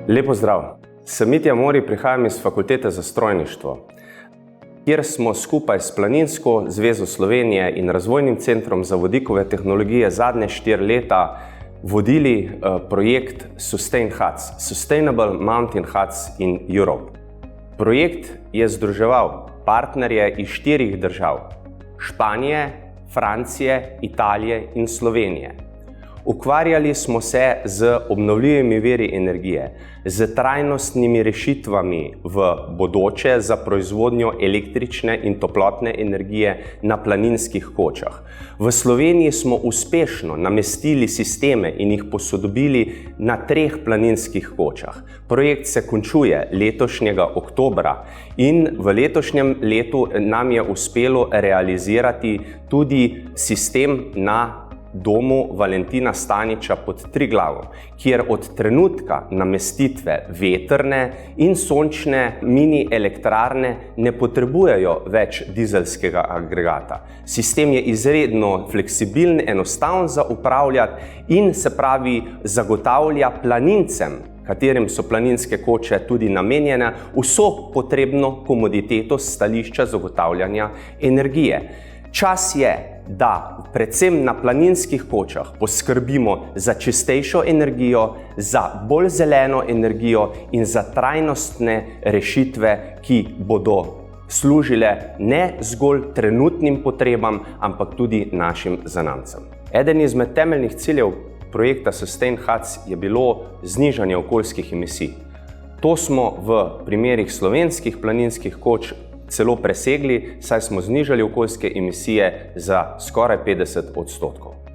Lepo zdrav! Sem Mitja Mori, prihajam iz Fakultete za strojništvo, kjer smo skupaj s Planinsko zvezo Slovenije in Razvojnim centrom za vodikove tehnologije zadnje 4 leta vodili projekt Sustain Huts, Sustainable Mountain Huts in Europe. Projekt je združeval partnerje iz 4 držav: Španije, Francije, Italije in Slovenije. Ukvarjali smo se z obnovljivimi viri energije, z trajnostnimi rešitvami v bodoče za proizvodnjo električne in toplotne energije na planinskih kočah. V Sloveniji smo uspešno namestili sisteme in jih posodobili na 3 planinskih kočah. Projekt se končuje letošnjega oktobra in v letošnjem letu nam je uspelo realizirati tudi sistem na domu Valentina Staniča pod Triglavom, kjer od trenutka namestitve vetrne in sončne mini elektrarne ne potrebujejo več dizelskega agregata. Sistem je izredno fleksibilen, enostaven za upravljati in se pravi zagotavlja planincem, katerim so planinske koče tudi namenjene, vso potrebno komoditeto s stališča zagotavljanja energije. Čas je, da predvsem na planinskih kočah poskrbimo za čistejšo energijo, za bolj zeleno energijo in za trajnostne rešitve, ki bodo služile ne zgolj trenutnim potrebam, ampak tudi našim zanamcem. Eden izmed temeljnih ciljev projekta Sustain Huts je bilo znižanje okoljskih emisij. To smo v primerih slovenskih planinskih koč celo presegli, saj smo znižali okoljske emisije za skoraj 50%.